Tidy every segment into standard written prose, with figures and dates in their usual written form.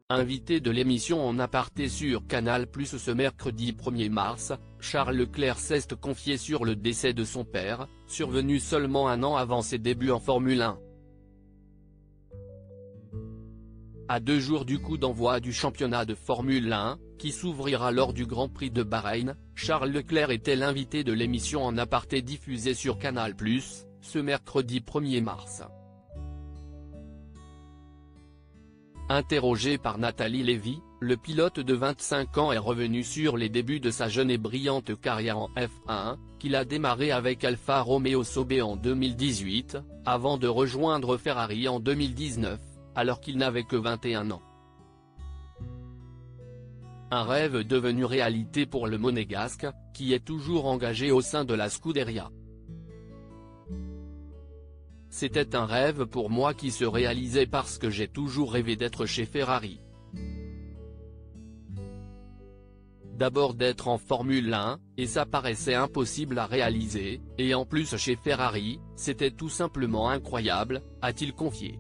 Invité de l'émission En aparté sur Canal+ ce mercredi 1er mars, Charles Leclerc s'est confié sur le décès de son père, survenu seulement un an avant ses débuts en Formule 1. À 2 jours du coup d'envoi du championnat de Formule 1, qui s'ouvrira lors du Grand Prix de Bahreïn, Charles Leclerc était l'invité de l'émission En aparté diffusée sur Canal+, ce mercredi 1er mars. Interrogé par Nathalie Lévy, le pilote de 25 ans est revenu sur les débuts de sa jeune et brillante carrière en F1, qu'il a démarré avec Alfa Romeo Sauber en 2018, avant de rejoindre Ferrari en 2019, alors qu'il n'avait que 21 ans. Un rêve devenu réalité pour le Monégasque, qui est toujours engagé au sein de la Scuderia. C'était un rêve pour moi qui se réalisait parce que j'ai toujours rêvé d'être chez Ferrari. D'abord d'être en Formule 1, et ça paraissait impossible à réaliser, et en plus chez Ferrari, c'était tout simplement incroyable, a-t-il confié.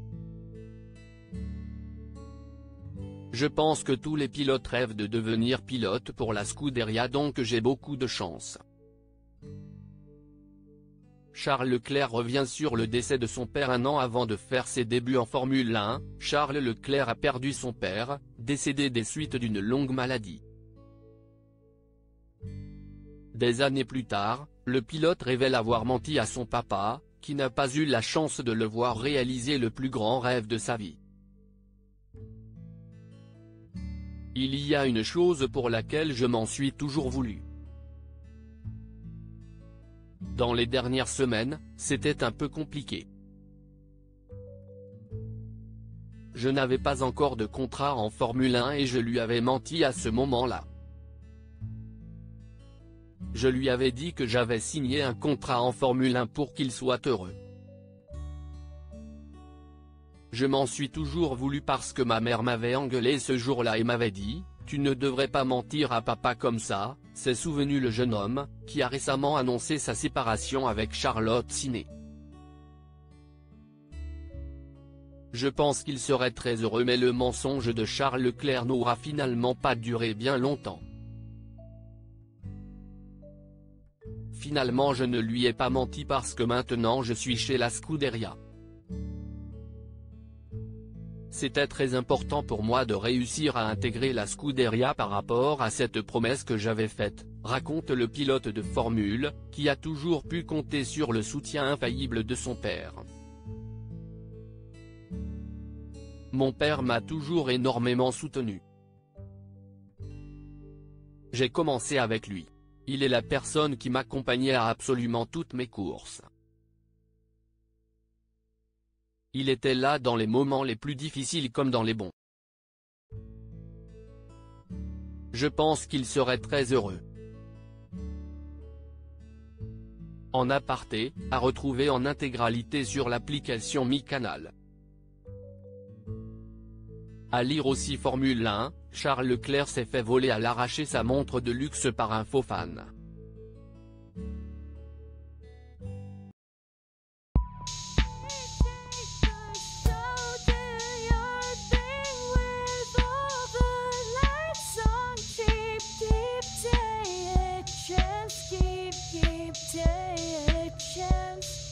Je pense que tous les pilotes rêvent de devenir pilote pour la Scuderia, donc j'ai beaucoup de chance. Charles Leclerc revient sur le décès de son père un an avant de faire ses débuts en Formule 1. Charles Leclerc a perdu son père, décédé des suites d'une longue maladie. Des années plus tard, le pilote révèle avoir menti à son papa, qui n'a pas eu la chance de le voir réaliser le plus grand rêve de sa vie. Il y a une chose pour laquelle je m'en suis toujours voulu. Dans les dernières semaines, c'était un peu compliqué. Je n'avais pas encore de contrat en Formule 1 et je lui avais menti à ce moment-là. Je lui avais dit que j'avais signé un contrat en Formule 1 pour qu'il soit heureux. Je m'en suis toujours voulu parce que ma mère m'avait engueulé ce jour-là et m'avait dit « Tu ne devrais pas mentir à papa comme ça », s'est souvenu le jeune homme, qui a récemment annoncé sa séparation avec Charlotte Siné. Je pense qu'il serait très heureux, mais le mensonge de Charles Leclerc n'aura finalement pas duré bien longtemps. Finalement je ne lui ai pas menti parce que maintenant je suis chez la Scuderia. C'était très important pour moi de réussir à intégrer la Scuderia par rapport à cette promesse que j'avais faite, raconte le pilote de Formule, qui a toujours pu compter sur le soutien infaillible de son père. Mon père m'a toujours énormément soutenu. J'ai commencé avec lui. Il est la personne qui m'accompagnait à absolument toutes mes courses. Il était là dans les moments les plus difficiles comme dans les bons. Je pense qu'il serait très heureux. En aparté, à retrouver en intégralité sur l'application Mi-Canal. À lire aussi Formule 1, Charles Leclerc s'est fait voler à l'arraché sa montre de luxe par un faux fan. Keep taking a chance.